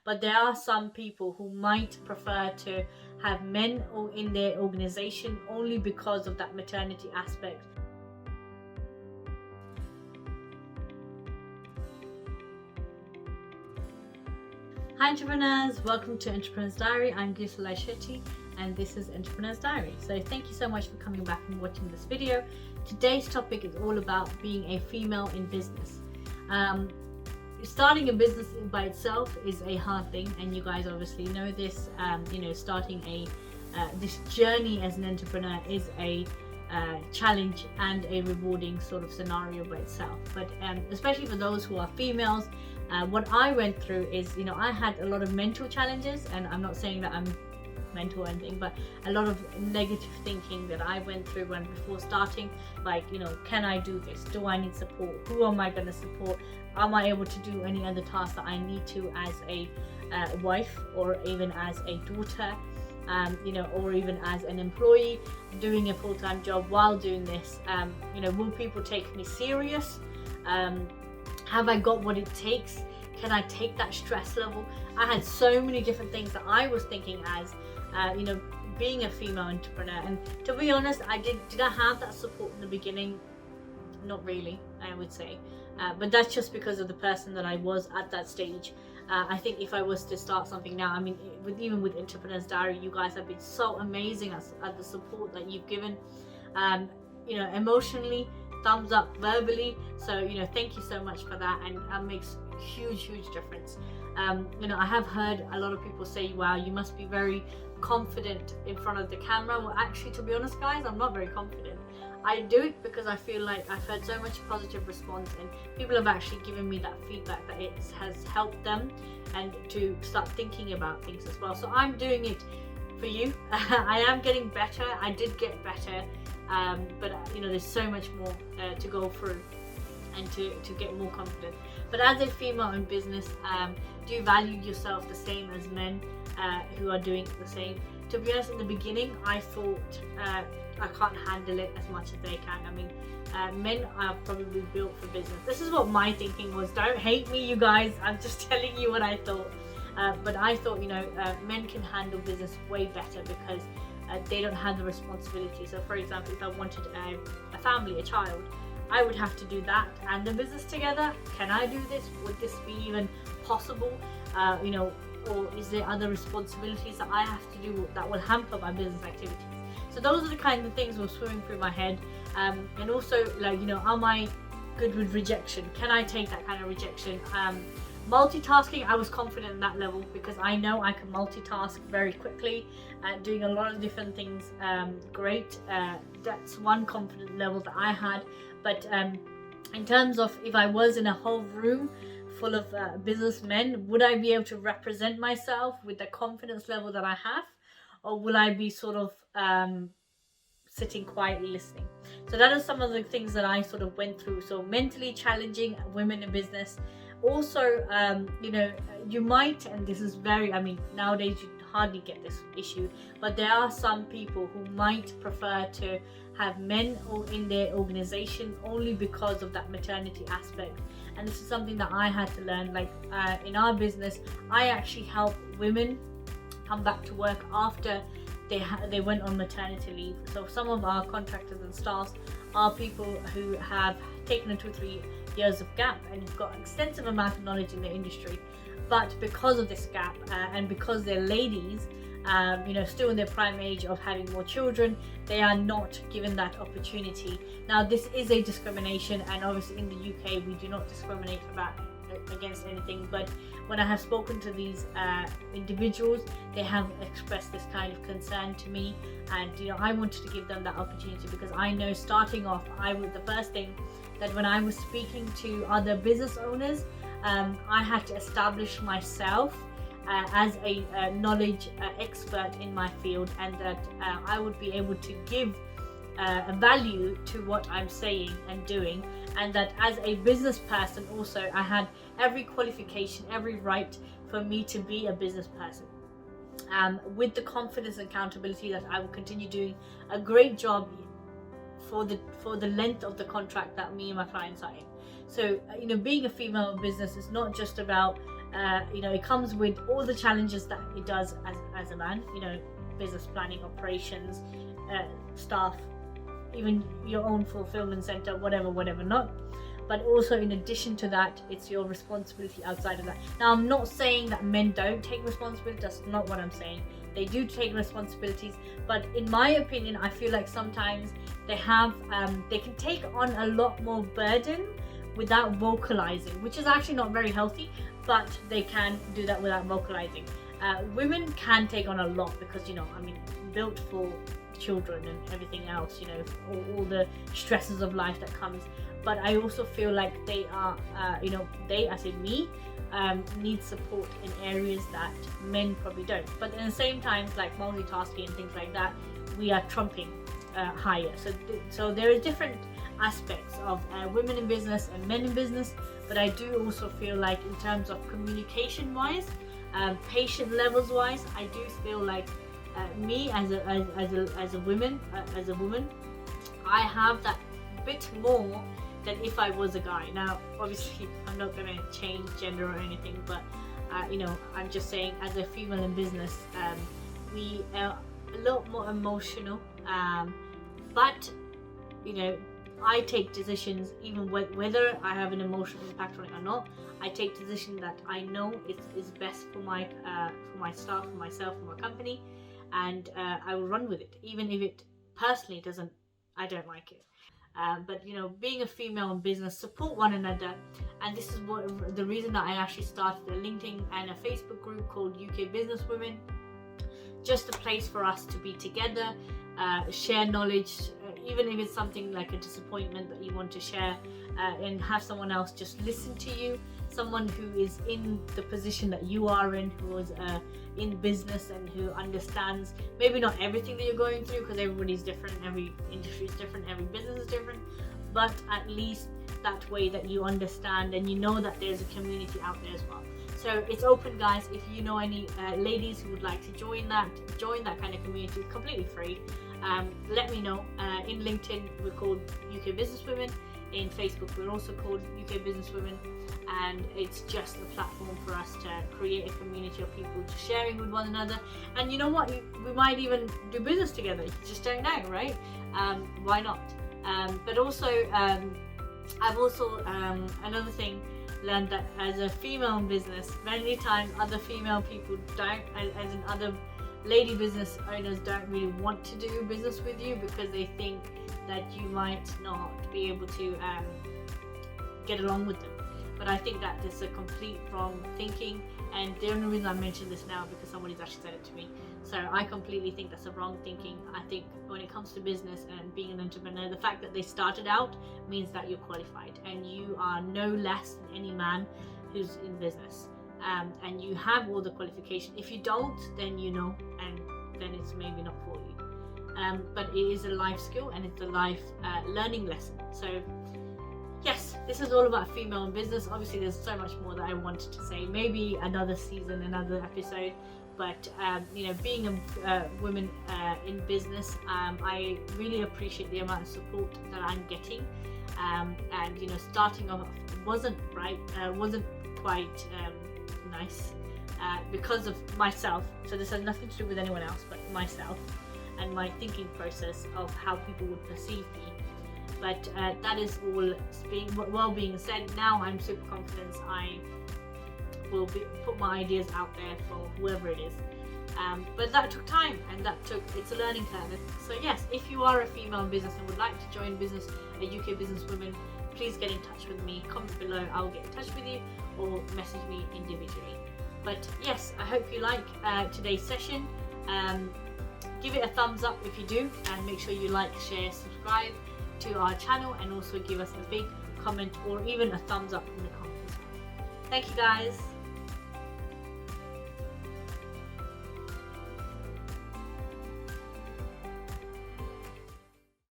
but there are some people who might prefer to have men in their organization only because of that maternity aspect. Hi entrepreneurs, welcome to Entrepreneur's Diary. I'm Gisela Lyshetti and this is Entrepreneur's Diary. So thank you so much for coming back and watching this video. Today's topic is all about being a female in business. Starting a business by itself is a hard thing, and you guys obviously know this. Starting this journey as an entrepreneur is a challenge and a rewarding sort of scenario by itself. But especially for those who are females, what I went through is, I had a lot of mental challenges, and I'm not saying that I'm mental or anything, but a lot of negative thinking that I went through before starting, like, can I do this? Do I need support? Who am I going to support? Am I able to do any other tasks that I need to as a wife, or even as a daughter, or even as an employee doing a full-time job while doing this? Will people take me serious? Have I got what it takes? Can I take that stress level? I had so many different things that I was thinking as being a female entrepreneur. And to be honest, did I have that support in the beginning? Not really, I would say. But that's just because of the person that I was at that stage. I think if I was to start something now, even with Entrepreneur's Diary, you guys have been so amazing at the support that you've given, emotionally, thumbs up, verbally. So thank you so much for that, and that makes huge difference. I have heard a lot of people say, wow, you must be very confident in front of the camera. Well, actually, to be honest guys, I'm not very confident. I do it because I feel like I've heard so much positive response, and people have actually given me that feedback that it has helped them and to start thinking about things as well. So I'm doing it for you. I am getting better. I did get better, but there's so much more to go through and to get more confident. But as a female in business, do you value yourself the same as men who are doing the same? To be honest, in the beginning, I thought I can't handle it as much as they can. Men are probably built for business. This is what my thinking was. Don't hate me, you guys. I'm just telling you what I thought. But I thought, men can handle business way better because they don't have the responsibility. So, for example, if I wanted a family, a child, I would have to do that and the business together. Can I do this? Would this be even possible? Or is there other responsibilities that I have to do that will hamper my business activities? So those are the kind of things that were swimming through my head. And also, am I good with rejection? Can I take that kind of rejection? Multitasking, I was confident in that level because I know I can multitask very quickly, doing a lot of different things. Great. That's one confident level that I had. But in terms of if I was in a whole room full of businessmen, would I be able to represent myself with the confidence level that I have, or will I be sort of sitting quietly listening? So that is some of the things that I sort of went through. So mentally challenging women in business. Also, you might, and this is very, nowadays you hardly get this issue, but there are some people who might prefer to have men in their organization only because of that maternity aspect. And this is something that I had to learn. Like in our business, I actually help women come back to work after they went on maternity leave. So some of our contractors and staffs are people who have taken a 2-3 years of gap and have got extensive amount of knowledge in the industry, but because of this gap and because they're ladies, still in their prime age of having more children, they are not given that opportunity. Now, this is a discrimination, and obviously in the UK we do not discriminate against anything, but when I have spoken to these individuals, they have expressed this kind of concern to me, and I wanted to give them that opportunity because I know starting off, the first thing that when I was speaking to other business owners, I had to establish myself as a knowledge expert in my field, and that I would be able to give a value to what I'm saying and doing, and that as a business person also I had every qualification, every right for me to be a business person, with the confidence and accountability that I will continue doing a great job for the length of the contract that me and my clients are in. So being a female in business is not just about It comes with all the challenges that it does as a man, business planning, operations, staff, even your own fulfillment center, whatever not. But also, in addition to that, it's your responsibility outside of that. Now, I'm not saying that men don't take responsibility. That's not what I'm saying. They do take responsibilities, but in my opinion, I feel like sometimes they can take on a lot more burden without vocalizing, which is actually not very healthy, but they can do that without vocalizing. Women can take on a lot because, built for children and everything else, all the stresses of life that comes. But I also feel like they are, need support in areas that men probably don't. But at the same time, like multitasking and things like that, we are trumping higher. So there are different aspects of women in business and men in business. But I do also feel like in terms of communication wise, patient levels wise, I do feel like me as a woman, I have that bit more than if I was a guy. Now, obviously, I'm not going to change gender or anything, but I'm just saying, as a female in business, we are a lot more emotional. But I take decisions, even whether I have an emotional impact on it or not. I take decisions that I know is best for my staff, for myself, for my company, and I will run with it, even if it personally I don't like it. But being a female in business, support one another, and this is the reason that I actually started a LinkedIn and a Facebook group called UK Business Women. Just a place for us to be together, share knowledge, even if it's something like a disappointment that you want to share, and have someone else just listen to you, someone who is in the position that you are in, who is in business and who understands maybe not everything that you're going through, because everybody's different, every industry is different, every business is different, but at least that way that you understand and you know that there's a community out there as well. So it's open, guys. If you know any ladies who would like to join that kind of community, completely free, let me know. In LinkedIn we're called UK Business Women, in Facebook we're also called UK Business Women, and it's just a platform for us to create a community of people sharing with one another. And you know what, we might even do business together, you just don't know, right? Why not? But also I've also another thing learned, that as a female in business, many times other female people don't, as in other lady business owners, don't really want to do business with you because they think that you might not be able to get along with them. But I think that is a complete wrong thinking, and the only reason I mention this now because somebody's actually said it to me. So I completely think that's a wrong thinking. I think when it comes to business and being an entrepreneur, the fact that they started out means that you're qualified, and you are no less than any man who's in business. And you have all the qualification. If you don't, then and then it's maybe not for you. But it is a life skill, and it's a life learning lesson. So yes, this is all about female in business. Obviously there's so much more that I wanted to say, maybe another season, another episode, but being a woman in business, I really appreciate the amount of support that I'm getting, and starting off wasn't quite nice because of myself. So this has nothing to do with anyone else but myself and my thinking process of how people would perceive me. But that is all being said. Now I'm super confident. I will put my ideas out there for whoever it is. But that took time, and it's a learning curve. So yes, if you are a female in business and would like to join business at UK Business Women, please get in touch with me. Comment below, I'll get in touch with you, or message me individually. But yes, I hope you like today's session. Give it a thumbs up if you do, and make sure you like, share, subscribe to our channel, and also give us a big comment or even a thumbs up in the comments. Thank you, guys.